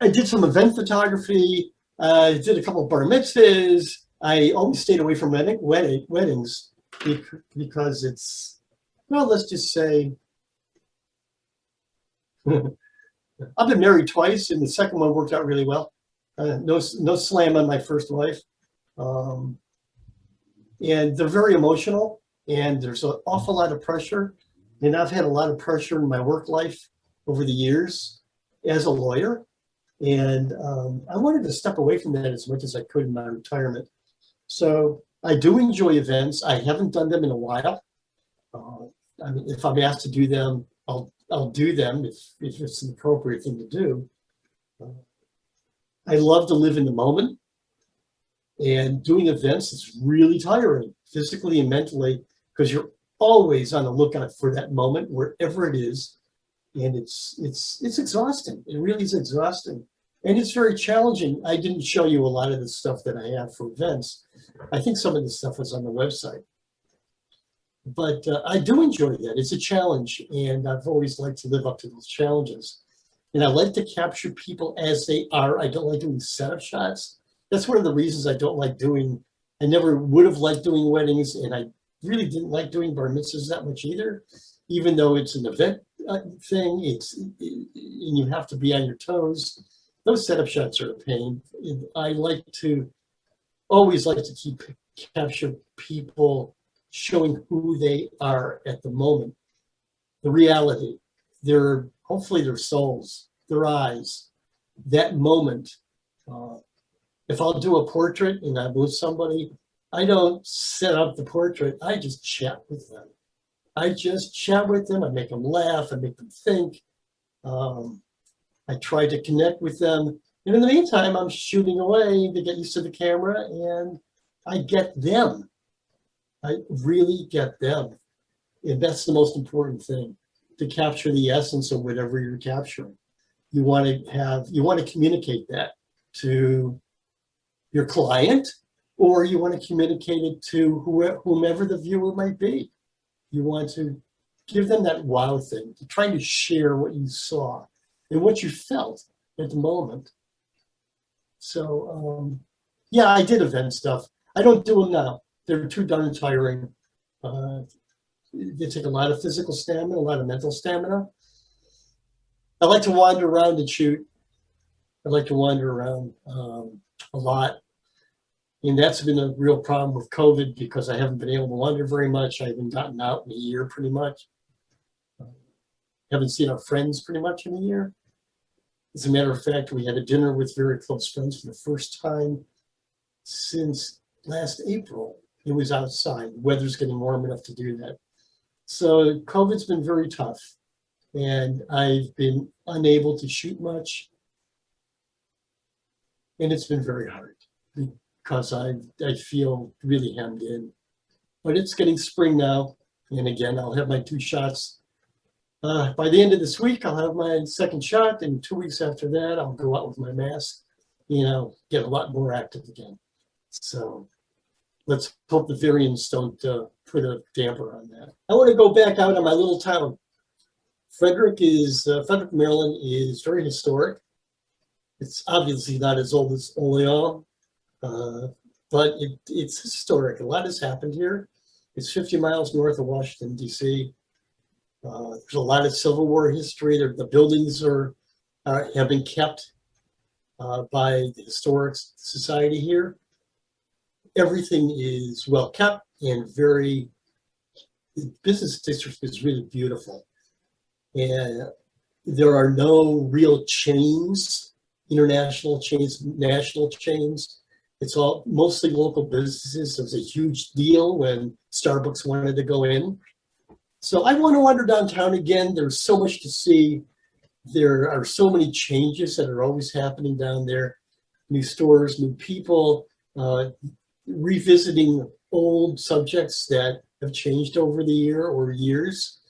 I did some event photography. I did a couple of bar mitzvahs. I always stayed away from weddings because it's, well, let's just say, I've been married twice, and the second one worked out really well. No slam on my first wife. And they're very emotional, and there's an awful lot of pressure. And I've had a lot of pressure in my work life over the years as a lawyer. And I wanted to step away from that as much as I could in my retirement. So I do enjoy events. I haven't done them in a while. I mean, if I'm asked to do them, I'll do them if it's an appropriate thing to do. I love to live in the moment, and doing events is really tiring, physically and mentally, because you're always on the lookout for that moment, wherever it is, and it's exhausting. It really is exhausting, and it's very challenging. I didn't show you a lot of the stuff that I have for events. I think some of the stuff is on the website. But I do enjoy that. It's a challenge, and I've always liked to live up to those challenges. And I like to capture people as they are. I don't like doing setup shots. That's one of the reasons I don't like doing, I never would have liked doing weddings, and I really didn't like doing bar mitzvahs that much either, even though it's an event thing, and you have to be on your toes. Those setup shots are a pain. I always like to capture people showing who they are at the moment, the reality, hopefully their souls, their eyes, that moment. If I'll do a portrait and I'm with somebody, I don't set up the portrait, I just chat with them. I make them laugh, I make them think. I try to connect with them. And in the meantime, I'm shooting away to get used to the camera, and I get them. I really get them. And that's the most important thing, to capture the essence of whatever you're capturing. You want to communicate that to your client, or you want to communicate it to whomever the viewer might be. You want to give them that wow thing, trying to share what you saw and what you felt at the moment. So, yeah, I did event stuff. I don't do them now. They're too darn tiring. They take a lot of physical stamina, a lot of mental stamina. I like to wander around and shoot. I like to wander around a lot. And that's been a real problem with COVID, because I haven't been able to wander very much. I haven't gotten out in a year pretty much. Haven't seen our friends pretty much in a year. As a matter of fact, we had a dinner with very close friends for the first time since last April. It was outside. The weather's getting warm enough to do that. So COVID's been very tough, and I've been unable to shoot much. And it's been very hard because I feel really hemmed in. But it's getting spring now. And again, I'll have my 2 shots. By the end of this week, I'll have my second shot. And 2 weeks after that, I'll go out with my mask, get a lot more active again. So let's hope the variants don't put a damper on that. I want to go back out on my little town, Frederick, Maryland is very historic. It's obviously not as old as Olean, but it's historic. A lot has happened here. It's 50 miles north of Washington, D.C. There's a lot of Civil War history. The buildings have been kept by the Historic Society here. Everything is well kept and the business district is really beautiful. And there are no real chains, international chains, national chains. It's all mostly local businesses. It was a huge deal when Starbucks wanted to go in. So I want to wander downtown again. There's so much to see. There are so many changes that are always happening down there. New stores, new people, revisiting old subjects that have changed over the year or years.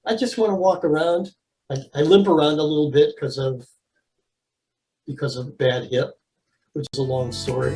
I just want to walk around. I limp around a little bit because of a bad hip, which is a long story.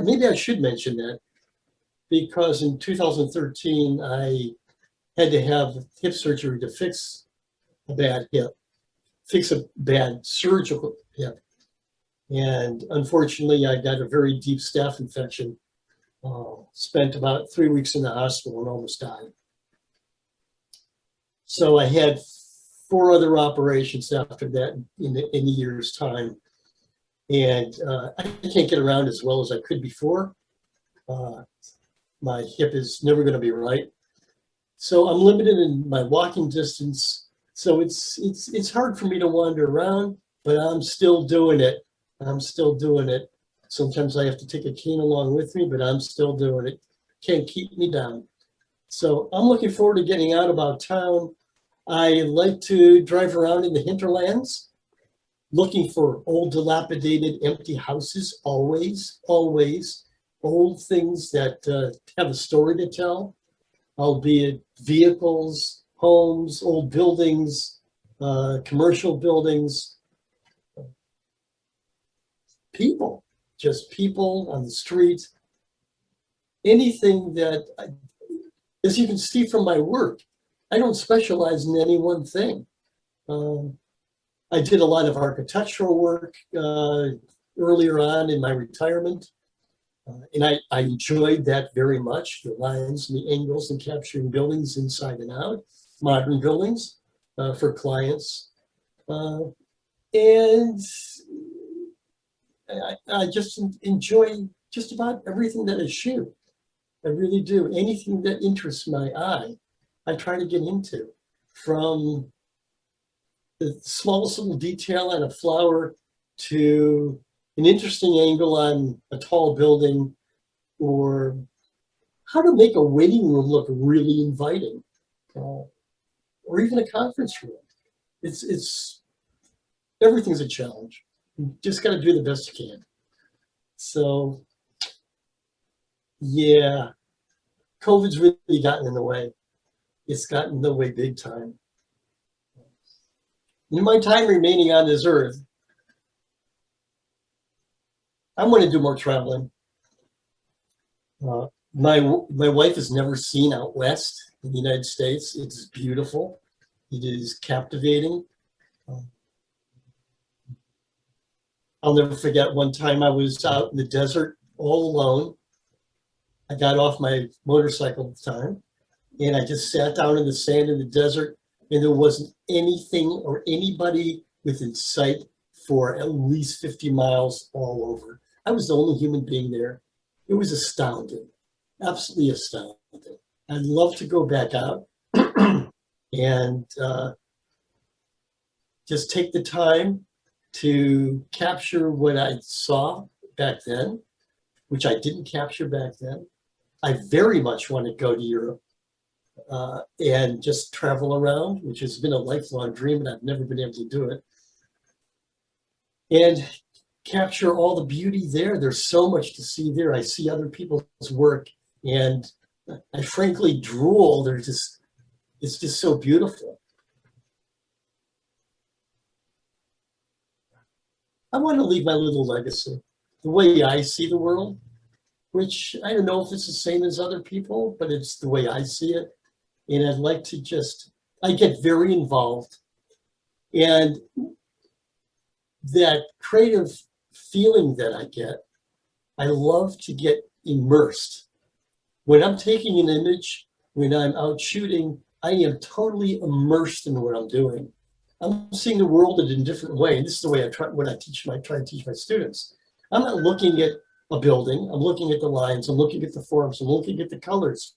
Maybe I should mention that because in 2013, I had to have hip surgery to fix a bad hip, fix a bad surgical hip. And unfortunately, I got a very deep staph infection, spent about 3 weeks in the hospital and almost died. So I had 4 other operations after that in a year's time. And I can't get around as well as I could before. My hip is never going to be right. So I'm limited in my walking distance. So it's hard for me to wander around, but I'm still doing it. I'm still doing it. Sometimes I have to take a cane along with me, but I'm still doing it. Can't keep me down. So I'm looking forward to getting out about town. I like to drive around in the hinterlands, looking for old, dilapidated, empty houses, always, always. Old things that have a story to tell, albeit vehicles, homes, old buildings, commercial buildings, people, just people on the street. Anything that, as you can see from my work, I don't specialize in any one thing. I did a lot of architectural work earlier on in my retirement. And I enjoyed that very much, the lines and the angles and capturing buildings inside and out, modern buildings for clients. And I just enjoy just about everything that I shoot. I really do. Anything that interests my eye, I try to get into. From the smallest little detail on a flower to an interesting angle on a tall building, or how to make a waiting room look really inviting, or even a conference room. It's everything's a challenge. You just got to do the best you can. So, yeah, COVID's really gotten in the way. It's gotten in the way big time. In my time remaining on this earth, I'm going to do more traveling. My wife has never seen out west in the United States. It's beautiful. It is captivating. I'll never forget one time I was out in the desert all alone. I got off my motorcycle at the time, and I just sat down in the sand in the desert, and there wasn't anything or anybody within sight for at least 50 miles all over. I was the only human being there. It was astounding, absolutely astounding. I'd love to go back out and just take the time to capture what I saw back then, which I didn't capture back then. I very much want to go to Europe and just travel around, which has been a lifelong dream, and I've never been able to do it. And capture all the beauty there. There's so much to see there. I see other people's work, and I frankly drool. It's just so beautiful. I want to leave my little legacy, the way I see the world, which I don't know if it's the same as other people, but it's the way I see it. And I'd like to I get very involved. And that creative feeling that I get, I love to get immersed. When I'm taking an image, when I'm out shooting, I am totally immersed in what I'm doing. I'm seeing the world in a different way. And this is the way I try to teach my students. I'm not looking at a building. I'm looking at the lines. I'm looking at the forms. I'm looking at the colors.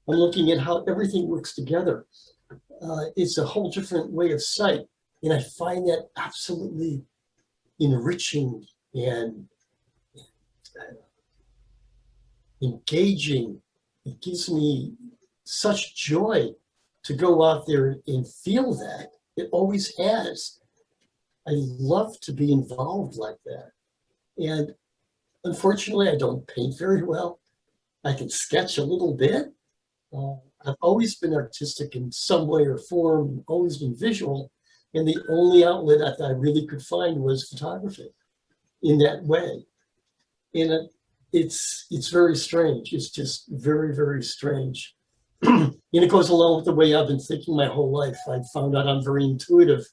I'm looking at how everything works together. It's a whole different way of sight. And I find that absolutely enriching and engaging. It gives me such joy to go out there and feel that. It always has. I love to be involved like that. And unfortunately, I don't paint very well. I can sketch a little bit. I've always been artistic in some way or form, always been visual. And the only outlet that I really could find was photography in that way. And it's very strange. It's just very, very strange. And it goes along with the way I've been thinking my whole life. I found out I'm very intuitive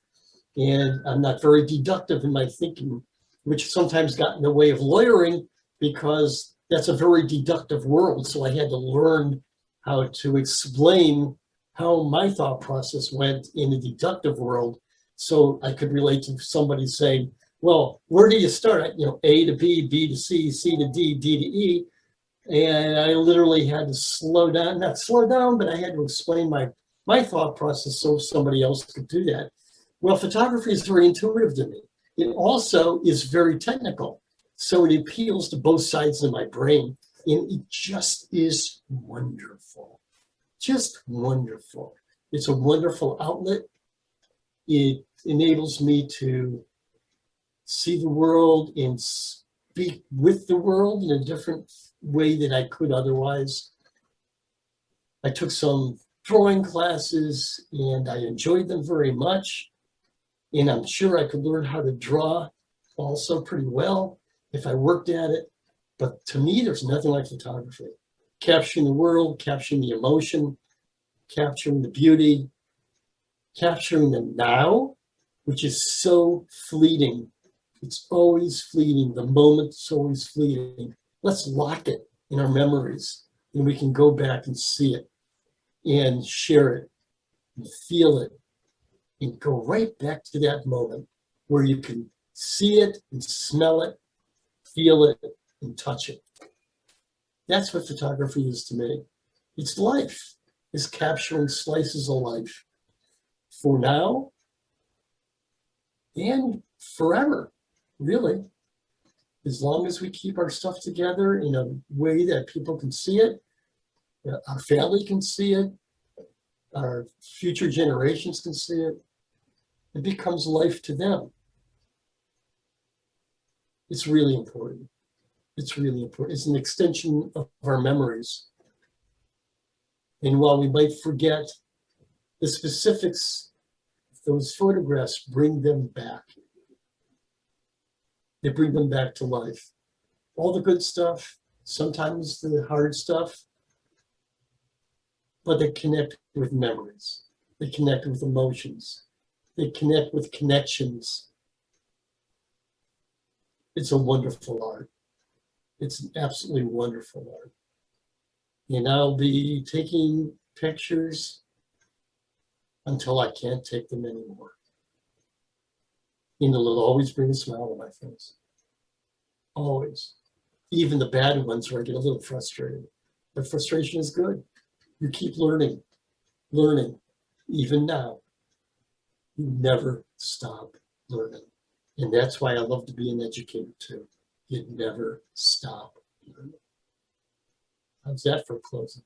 and I'm not very deductive in my thinking, which sometimes got in the way of lawyering because that's a very deductive world. So I had to learn how to explain how my thought process went in the deductive world so I could relate to somebody saying, well, where do you start? A to B, B to C, C to D, D to E. And I literally had to not slow down, but I had to explain my thought process so somebody else could do that. Well, photography is very intuitive to me. It also is very technical. So it appeals to both sides of my brain. And it just is wonderful. Just wonderful. It's a wonderful outlet. It enables me to see the world and speak with the world in a different way than I could otherwise. I took some drawing classes and I enjoyed them very much. And I'm sure I could learn how to draw also pretty well if I worked at it. But to me, there's nothing like photography. Capturing the world, capturing the emotion, capturing the beauty, capturing the now, which is so fleeting. It's always fleeting. The moment's always fleeting. Let's lock it in our memories and we can go back and see it and share it and feel it and go right back to that moment where you can see it and smell it, feel it, and touch it. That's what photography is to me. It's life. It's capturing slices of life for now and forever, really. As long as we keep our stuff together in a way that people can see it, our family can see it, our future generations can see it, it becomes life to them. It's really important. It's really important. It's an extension of our memories. And while we might forget the specifics, those photographs bring them back. They bring them back to life. All the good stuff, sometimes the hard stuff, but they connect with memories. They connect with emotions. They connect with connections. It's a wonderful art. It's an absolutely wonderful art. And I'll be taking pictures until I can't take them anymore. And it'll always bring a smile to my face. Always. Even the bad ones where I get a little frustrated. But frustration is good. You keep learning, even now. You never stop learning. And that's why I love to be an educator too. You never stop learning. How's that for closing?